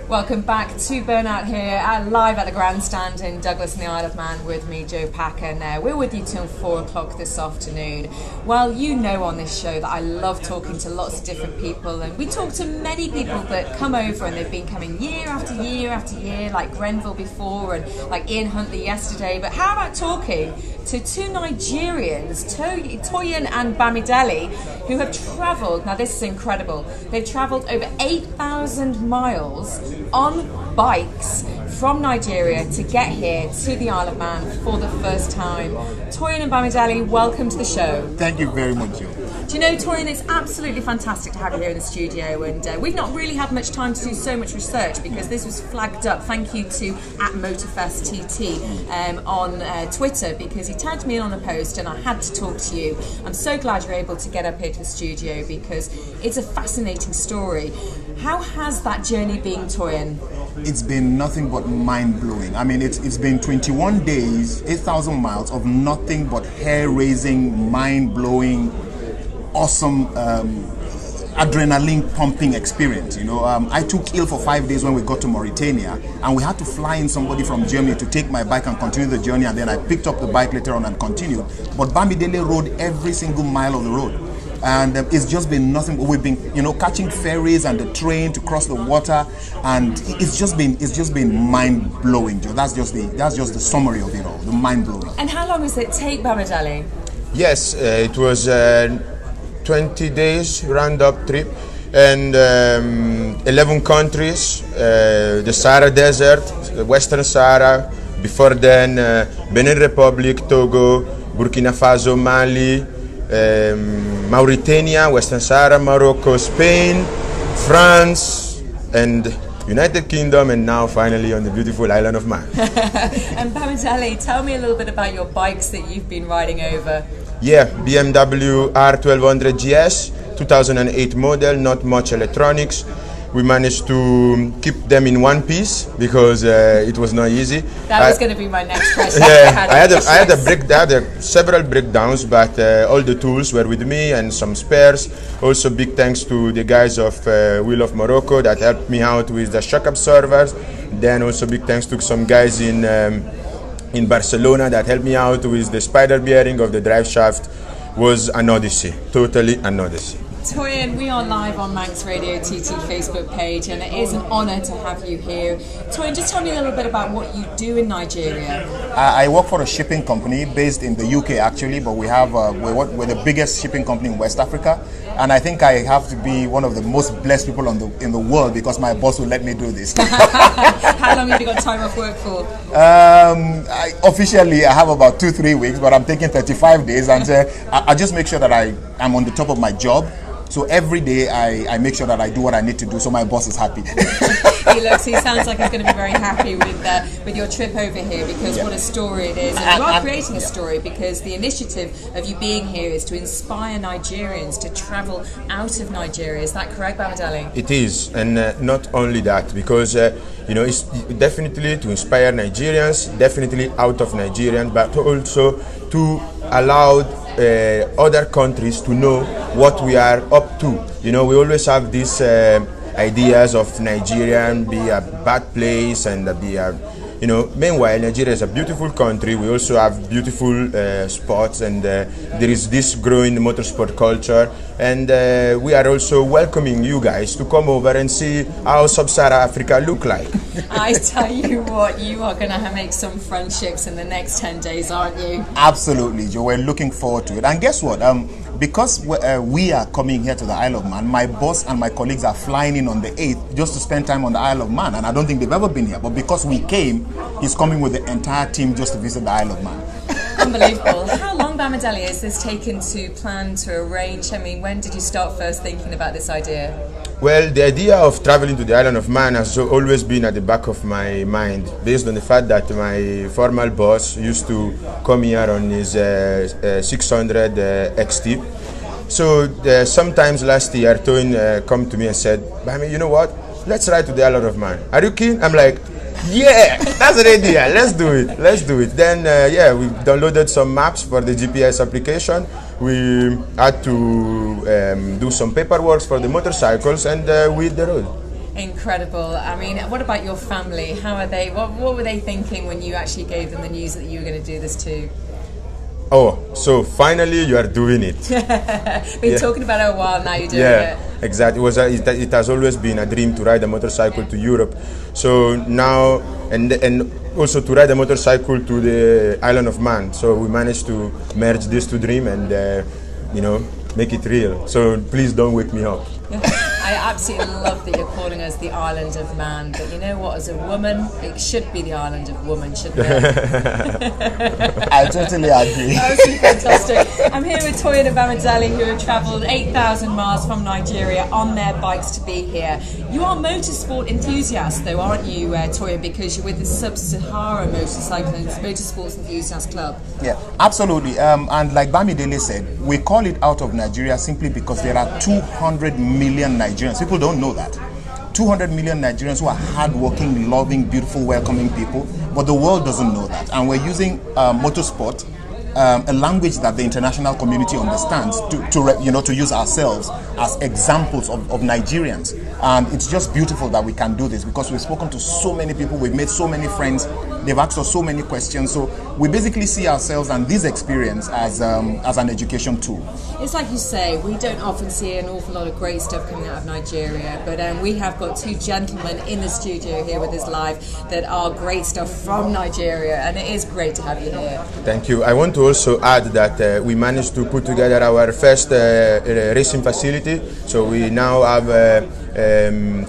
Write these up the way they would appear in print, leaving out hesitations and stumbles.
Welcome back to Burnout here, live at the Grandstand in Douglas in the Isle of Man with me, Joe Packer. And we're with you till 4 o'clock this afternoon. Well, you know on this show that I love talking to lots of different people, and we talk to many people that come over and they've been coming year after year after year, like Grenville before and like Ian Huntley yesterday. But how about talking to two Nigerians, Toyin and Bambidele, who have travelled, now this is incredible, they've travelled over 8,000 miles on bikes from Nigeria to get here to the Isle of Man for the first time. Toyin and Bambidele, welcome to the show. Thank you very much, Joe. Do you know, Toyin, it's absolutely fantastic to have you here in the studio, and we've not really had much time to do so much research because this was flagged up. Thank you to @MotorFestTT on Twitter, because he tagged me in on a post and I had to talk to you. I'm so glad you're able to get up here to the studio because it's a fascinating story. How has that journey been, Toyin? It's been nothing but mind-blowing. I mean, it's been 21 days, 8,000 miles of nothing but hair-raising, mind-blowing, awesome, adrenaline pumping experience. You know, I took ill for 5 days when we got to Mauritania, and we had to fly in somebody from Germany to take my bike and continue the journey, and then I picked up the bike later on and continued. But Bambidele rode every single mile of the road, and it's just been nothing. We've been, you know, catching ferries and the train to cross the water, and it's just been mind blowing. That's just the summary of it all, the mind blowing. And how long does it take, Bambidele? Yes, it was 20 days round-up trip, and 11 countries, the Sahara Desert, the Western Sahara, before then Benin Republic, Togo, Burkina Faso, Mali, Mauritania, Western Sahara, Morocco, Spain, France, and United Kingdom, and now finally on the beautiful island of Man. And Bambidele, tell me a little bit about your bikes that you've been riding over. Yeah, BMW R1200 GS, 2008 model, not much electronics. We managed to keep them in one piece because it was not easy. That was going to be my next question. Yeah, I had several breakdowns, but all the tools were with me and some spares. Also, big thanks to the guys of Wheel of Morocco that helped me out with the shock absorbers. Then also big thanks to some guys in Barcelona that helped me out with the spider bearing of the drive shaft. Was an odyssey, totally an odyssey. Toyin, we are live on Manx Radio TT Facebook page, and it is an honour to have you here. Toyin, just tell me a little bit about what you do in Nigeria. I work for a shipping company based in the UK actually, but we have we're the biggest shipping company in West Africa, and I think I have to be one of the most blessed people in the world because my boss will let me do this. How long have you got time off work for? Officially, I have about 2-3 weeks, but I'm taking 35 days, and I just make sure that I'm on the top of my job. So every day I make sure that I do what I need to do, so my boss is happy. He sounds like he's going to be very happy with your trip over here, because what a story it is. And you are creating a story, because the initiative of you being here is to inspire Nigerians to travel out of Nigeria. Is that correct, Bambidele? It is, and not only that, because you know, it's definitely to inspire Nigerians, definitely out of Nigeria, but also to allow other countries to know what we are up to. You know, we always have these ideas of Nigeria be a bad place and be a, you know, meanwhile Nigeria is a beautiful country. We also have beautiful spots, and there is this growing motorsport culture, and we are also welcoming you guys to come over and see how Sub-Saharan Africa look like. I tell you what, you are going to make some friendships in the next 10 days, aren't you? Absolutely, Joe. We're looking forward to it. And guess what? Because we are coming here to the Isle of Man, my boss and my colleagues are flying in on the 8th just to spend time on the Isle of Man. And I don't think they've ever been here. But because we came, he's coming with the entire team just to visit the Isle of Man. Unbelievable. How long, Bambidele, has this taken to plan, to arrange? I mean, when did you start first thinking about this idea? Well, the idea of traveling to the Island of Man has always been at the back of my mind, based on the fact that my former boss used to come here on his 600 XT. So sometimes last year, Toyin come to me and said, "Bami, you know what? Let's ride to the Island of Man. Are you keen?" I'm like, Yeah, that's an idea. Let's do it. Let's do it. Then, yeah, we downloaded some maps for the GPS application. We had to do some paperwork for the motorcycles, and we hit the road. Incredible. I mean, what about your family? How are they? What were they thinking when you actually gave them the news that you were going to do this too? Oh, so finally you are doing it. Been talking about it a while now. You're doing Yeah, it. exactly. It has always been a dream to ride a motorcycle to Europe. So now, and also to ride a motorcycle to the island of Man. So we managed to merge these two dreams and you know, make it real. So please don't wake me up. I absolutely love that you're calling us the island of man, but you know what, as a woman, it should be the island of woman, shouldn't it? I totally agree. Absolutely fantastic. I'm here with Toyin and Bambidele, who have travelled 8,000 miles from Nigeria on their bikes to be here. You are motorsport enthusiasts though, aren't you, Toyin, because you're with the Sub-Saharan Motorsports Enthusiast Club? Yeah, absolutely. And like Bambidele said, we call it Out of Nigeria simply because there are 200 million Nigerians. People don't know that. 200 million Nigerians who are hardworking, loving, beautiful, welcoming people, but the world doesn't know that. And we're using motorsport, a language that the international community understands, to use ourselves as examples of Nigerians. And it's just beautiful that we can do this because we've spoken to so many people, we've made so many friends, they've asked us so many questions. So we basically see ourselves and this experience as an education tool. It's like you say, we don't often see an awful lot of great stuff coming out of Nigeria, but we have got two gentlemen in the studio here with us live that are great stuff from Nigeria, and it is great to have you here. Thank you. I want to also add that we managed to put together our first racing facility. So we now have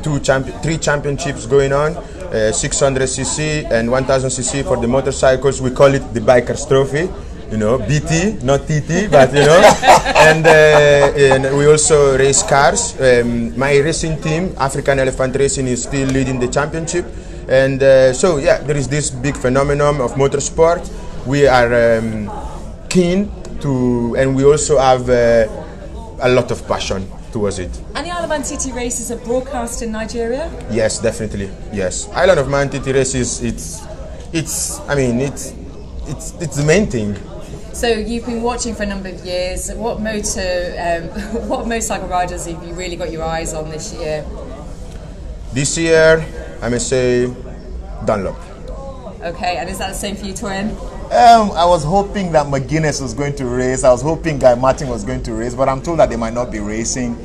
three championships going on, 600cc and 1000cc for the motorcycles. We call it the Bikers Trophy. You know, BT, not TT, but you know. And we also race cars. My racing team, African Elephant Racing, is still leading the championship. And so, yeah, there is this big phenomenon of motorsport. We are keen to, and we also have a lot of passion towards it. And the Isle of Man TT races are broadcast in Nigeria? Yes, definitely. Yes, Island of Man TT races. It's the main thing. So you've been watching for a number of years. What motorcycle riders have you really got your eyes on this year? This year, I may say Dunlop. Okay, and is that the same for you, Toyin? I was hoping that McGuinness was going to race. I was hoping Guy Martin was going to race, but I'm told that they might not be racing.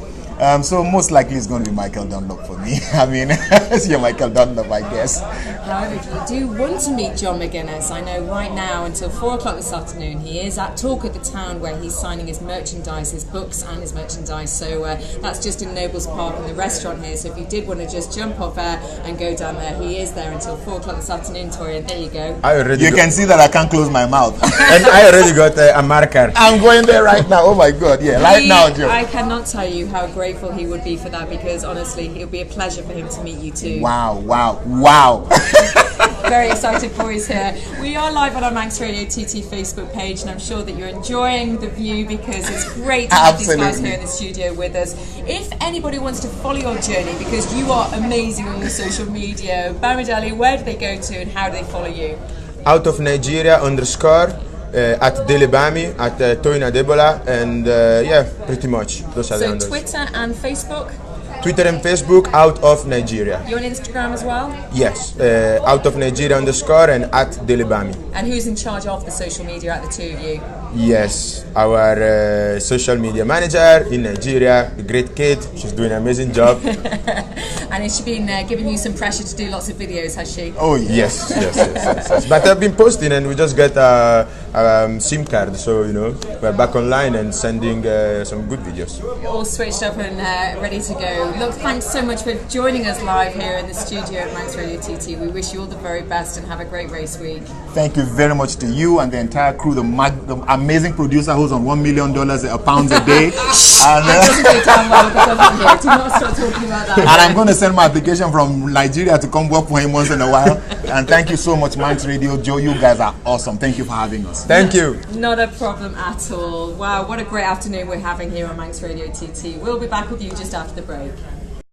So most likely it's going to be Michael Dunlop for me. I mean, it's your Michael Dunlop, I guess. However, if you do want to meet John McGuinness, I know right now until 4 o'clock this afternoon, he is at Talk of the Town where he's signing his merchandise, his books and his merchandise. So that's just in Nobles Park in the restaurant here. So if you did want to just jump off there and go down there, he is there until 4 o'clock this afternoon, Toyin. There you go. You can see that I can't close my mouth. And I already got a marker. I'm going there right now. Oh my God, yeah, right now, Joe. I cannot tell you how grateful he would be for that, because honestly, it would be a pleasure for him to meet you too. Wow, wow, wow. Very excited boys here. We are live on our Manx Radio TT Facebook page, and I'm sure that you're enjoying the view because it's great to have these guys here in the studio with us. If anybody wants to follow your journey, because you are amazing on your social media, Bambidele, where do they go to and how do they follow you? Out of Nigeria _ at Delebami, at Toyin Adebola, and yeah, pretty much those are the handles. So Twitter and Facebook? Twitter and Facebook, Out of Nigeria. You're on Instagram as well? Yes, Out of Nigeria _ and at Delebami. And who's in charge of the social media at the two of you? Yes, our social media manager in Nigeria, the great Kate. She's doing an amazing job. And has she been giving you some pressure to do lots of videos, has she? Oh yes. Yes. But I've been posting and we just got a SIM card, so you know we're back online and sending some good videos. All switched up and ready to go. Look, thanks so much for joining us live here in the studio at Manx Radio TT. We wish you all the very best and have a great race week. Thank you very much to you and the entire crew, the amazing producer who's on $1 million pounds a day. And doesn't go down well with the government here. Do not start talking about that. And I'm going to send my application from Nigeria to come work for him once in a while. And thank you so much, Manx Radio. Joe, you guys are awesome. Thank you for having us. Thank you. Not a problem at all. Wow, what a great afternoon we're having here on Manx Radio TT. We'll be back with you just after the break.